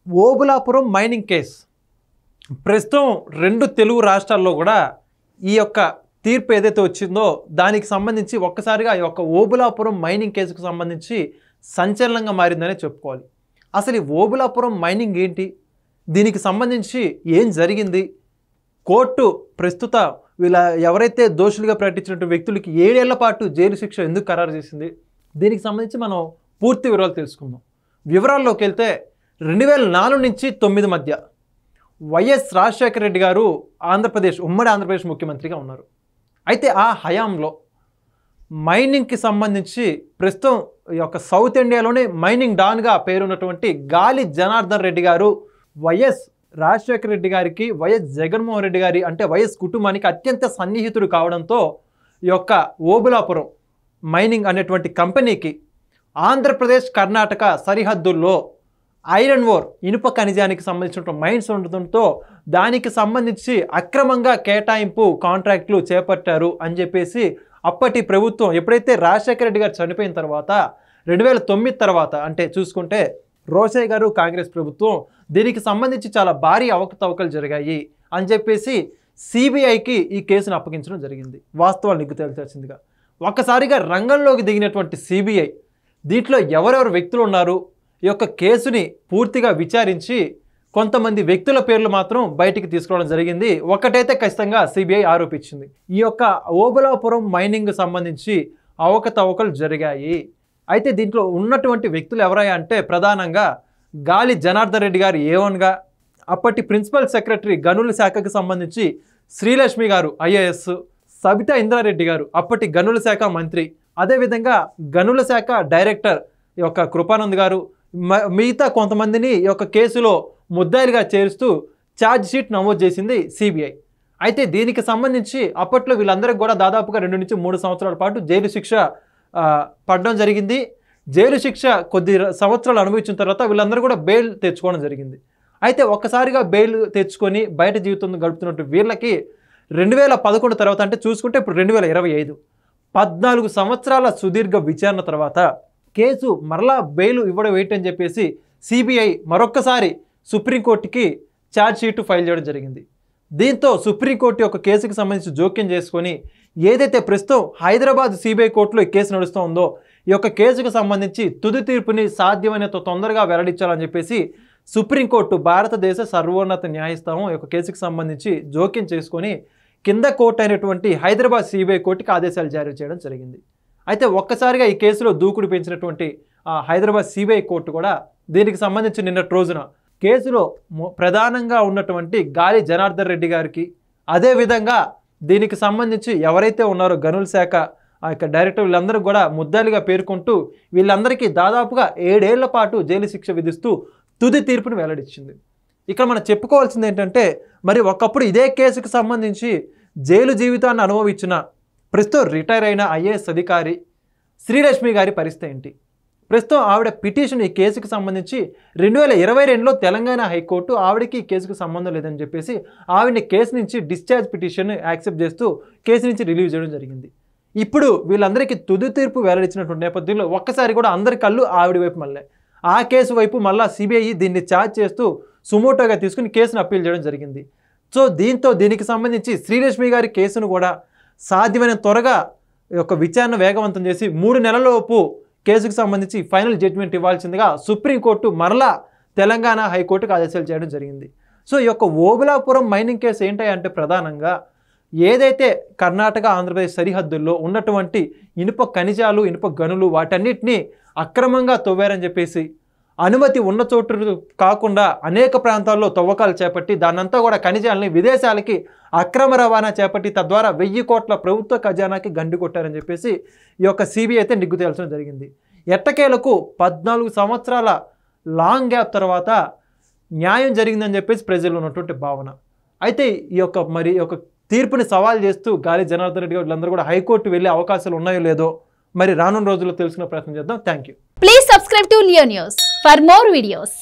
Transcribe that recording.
Obulapuram mining case ప్రస్తుతం రెండు తెలుగు రాష్ట్రాల్లో కూడా ఈ యొక్క తీర్పు ఏదైతే వచ్చిందో దానికి సంబంధించి ఒక్కసారిగా ఈ యొక్క ఓబులాపురం మైనింగ్ కేసుకు సంబంధించి సంచలనంగా మారిందనే చెప్పుకోవాలి. అసలు ఈ ఓబులాపురం మైనింగ్ ఏంటి, దీనికి సంబంధించి ఏం జరిగింది, కోర్టు ప్రస్తుత వీళ్ళ ఎవరైతే దోషులుగా ప్రకటించినటువంటి వ్యక్తులకి 7 ఏళ్ల పాటు జైలు శిక్ష ఎందుకు ఖరారు చేసింది, దీనికి సంబంధించి మనం పూర్తి వివరాలు తెలుసుకుందాం. వివరాల్లోకి వెళ్తే 2004 నుంచి 2009 మధ్య వైఎస్ రాజశేఖర రెడ్డి గారు ఉమ్మడి ఆంధ్రప్రదేశ్ ముఖ్యమంత్రిగా ఉన్నారు. అయితే ఆ హయాంలో మైనింగ్కి సంబంధించి ప్రస్తుతం ఈ యొక్క సౌత్ ఇండియాలోనే మైనింగ్ డాన్గా పేరున్నటువంటి గాలి జనార్దన్ రెడ్డి గారు వైఎస్ రాజశేఖర రెడ్డి గారికి, వైఎస్ జగన్మోహన్ రెడ్డి గారి అంటే వైఎస్ కుటుంబానికి అత్యంత సన్నిహితుడు కావడంతో ఈ యొక్క ఓబులాపురం మైనింగ్ అనేటువంటి కంపెనీకి ఆంధ్రప్రదేశ్ కర్ణాటక సరిహద్దుల్లో ఐరన్ ఓర్ ఇనుప ఖనిజానికి సంబంధించిన మైన్స్ ఉండడంతో దానికి సంబంధించి అక్రమంగా కేటాయింపు కాంట్రాక్టులు చేపట్టారు అని చెప్పేసి అప్పటి ప్రభుత్వం ఎప్పుడైతే రాజశేఖర రెడ్డి గారు చనిపోయిన తర్వాత 2009 తర్వాత అంటే చూసుకుంటే రోసయ్య గారు కాంగ్రెస్ ప్రభుత్వం దీనికి సంబంధించి చాలా భారీ అవకతవకలు జరిగాయి అని చెప్పేసి సిబిఐకి ఈ కేసును అప్పగించడం జరిగింది. వాస్తవాలు నిగ్గు తేల్చాల్సిందిగా ఒక్కసారిగా రంగంలోకి దిగినటువంటి సిబిఐ దీంట్లో ఎవరెవరు వ్యక్తులు ఉన్నారు, ఈ యొక్క కేసుని పూర్తిగా విచారించి కొంతమంది వ్యక్తుల పేర్లు మాత్రం బయటికి తీసుకురావడం జరిగింది. ఒకటైతే ఖచ్చితంగా సిబిఐ ఆరోపించింది, ఈ యొక్క ఓబులాపురం మైనింగ్ సంబంధించి అవకతవకలు జరిగాయి. అయితే దీంట్లో ఉన్నటువంటి వ్యక్తులు ఎవరయ్యా అంటే ప్రధానంగా గాలి జనార్దన్ రెడ్డి గారు A1గా, అప్పటి ప్రిన్సిపల్ సెక్రటరీ గనుల శాఖకు సంబంధించి శ్రీలక్ష్మి గారు IAS, సబితా ఇంద్రారెడ్డి గారు అప్పటి గనుల శాఖ మంత్రి, అదేవిధంగా గనుల శాఖ డైరెక్టర్ ఈ యొక్క కృపానంద్ గారు, మిగతా కొంతమందిని ఈ యొక్క కేసులో ముద్దాయిలుగా చేరుస్తూ ఛార్జ్ షీట్ నమోదు చేసింది సిబిఐ. అయితే దీనికి సంబంధించి అప్పట్లో వీళ్ళందరికీ కూడా దాదాపుగా 2 నుంచి 3 సంవత్సరాల పాటు జైలు శిక్ష పడడం జరిగింది. జైలు శిక్ష కొద్ది సంవత్సరాలు అనుభవించిన తర్వాత వీళ్ళందరూ కూడా బెయిల్ తెచ్చుకోవడం జరిగింది. అయితే ఒక్కసారిగా బెయిల్ తెచ్చుకొని బయట జీవితం గడుపుతున్నట్టు వీళ్ళకి 2011 తర్వాత అంటే చూసుకుంటే ఇప్పుడు 2025 14 సంవత్సరాల సుదీర్ఘ విచారణ తర్వాత కేసు మరలా బెయిల్ ఇవ్వడం ఏంటని చెప్పేసి సిబిఐ మరొక్కసారి సుప్రీంకోర్టుకి ఛార్జ్ షీట్ ఫైల్ చేయడం జరిగింది. దీంతో సుప్రీంకోర్టు యొక్క కేసుకు సంబంధించి జోక్యం చేసుకొని ఏదైతే ప్రస్తుతం హైదరాబాద్ సిబిఐ కోర్టులో ఈ కేసు నడుస్తుందో ఈ యొక్క కేసుకు సంబంధించి తుది తీర్పుని సాధ్యమైనంత తొందరగా వెల్లడించాలని చెప్పేసి సుప్రీంకోర్టు భారతదేశ సర్వోన్నత న్యాయస్థానం ఈ యొక్క కేసుకు సంబంధించి జోక్యం చేసుకొని కింద కోర్టు అయినటువంటి హైదరాబాద్ సిబిఐ కోర్టుకి ఆదేశాలు జారీ చేయడం జరిగింది. అయితే ఒక్కసారిగా ఈ కేసులో దూకుడు పెంచినటువంటి హైదరాబాద్ సిబిఐ కోర్టు కూడా దీనికి సంబంధించి నిన్నటి రోజున కేసులో ప్రధానంగా ఉన్నటువంటి గాలి జనార్దన్ రెడ్డి గారికి, అదేవిధంగా దీనికి సంబంధించి ఎవరైతే ఉన్నారో గనుల శాఖ ఆ యొక్క డైరెక్టర్ వీళ్ళందరూ కూడా ముద్దాయిలుగా పేర్కొంటూ వీళ్ళందరికీ దాదాపుగా 7 ఏళ్ల పాటు జైలు శిక్ష విధిస్తూ తుది తీర్పును వెల్లడించింది. ఇక్కడ మనం చెప్పుకోవాల్సింది ఏంటంటే మరి ఒకప్పుడు ఇదే కేసుకు సంబంధించి జైలు జీవితాన్ని అనుభవించిన ప్రస్తుతం రిటైర్ అయిన IAS అధికారి శ్రీలక్ష్మి గారి పరిస్థితి ఏంటి? ప్రస్తుతం ఆవిడ పిటిషన్ ఈ కేసుకు సంబంధించి 2022లో తెలంగాణ హైకోర్టు ఆవిడకి ఈ కేసుకు సంబంధం లేదని చెప్పేసి ఆవిడని కేసు నుంచి డిశ్చార్జ్ పిటిషన్ యాక్సెప్ట్ చేస్తూ కేసు నుంచి రిలీవ్ చేయడం జరిగింది. ఇప్పుడు వీళ్ళందరికీ తుది తీర్పు వెల్లడించినటువంటి నేపథ్యంలో ఒక్కసారి కూడా అందరి కళ్ళు ఆవిడ వైపు మళ్ళీ ఆ కేసు వైపు మళ్ళీ సిబిఐ దీన్ని ఛార్జ్ చేస్తూ సుమోటోగా తీసుకుని కేసును అప్పీల్ చేయడం జరిగింది. సో దీనికి సంబంధించి శ్రీలక్ష్మి గారి కేసును కూడా సాధ్యమైన త్వరగా యొక్క విచారణ వేగవంతం చేసి 3 నెలలలోపు కేసుకు సంబంధించి ఫైనల్ జడ్జిమెంట్ ఇవ్వాల్సిందిగా సుప్రీంకోర్టు మరలా తెలంగాణ హైకోర్టుకు ఆదేశాలు చేయడం జరిగింది. సో ఈ యొక్క ఓబులాపురం మైనింగ్ కేసు ఏంటంటే ప్రధానంగా ఏదైతే కర్ణాటక ఆంధ్రప్రదేశ్ సరిహద్దుల్లో ఉన్నటువంటి ఇనుప ఖనిజాలు, ఇనుప గనులు వాటన్నిటినీ అక్రమంగా తవ్వారని చెప్పేసి అనుమతి ఉన్న చోటు కాకుండా అనేక ప్రాంతాల్లో తవ్వకాలు చేపట్టి దాన్నంతా కూడా ఖనిజాలని విదేశాలకి అక్రమ రవాణా చేపట్టి తద్వారా 1000 కోట్ల ప్రభుత్వ ఖజానాకి గండి కొట్టారని చెప్పేసి ఈ యొక్క సిబిఐ అయితే నిగ్గు తేల్చడం జరిగింది. ఎట్టకేలకు 14 సంవత్సరాల లాంగ్ గ్యాప్ తర్వాత న్యాయం జరిగిందని చెప్పేసి ప్రజల్లో ఉన్నటువంటి భావన. అయితే ఈ యొక్క తీర్పుని సవాల్ చేస్తూ గాలి జనార్దన్ రెడ్డి గారు వీళ్ళందరూ కూడా హైకోర్టు వెళ్ళే అవకాశాలు ఉన్నాయో లేదో మరి రానున్న రోజుల్లో తెలుసుకునే ప్రయత్నం చేద్దాం. Thank you. Please subscribe to Leo news for more videos.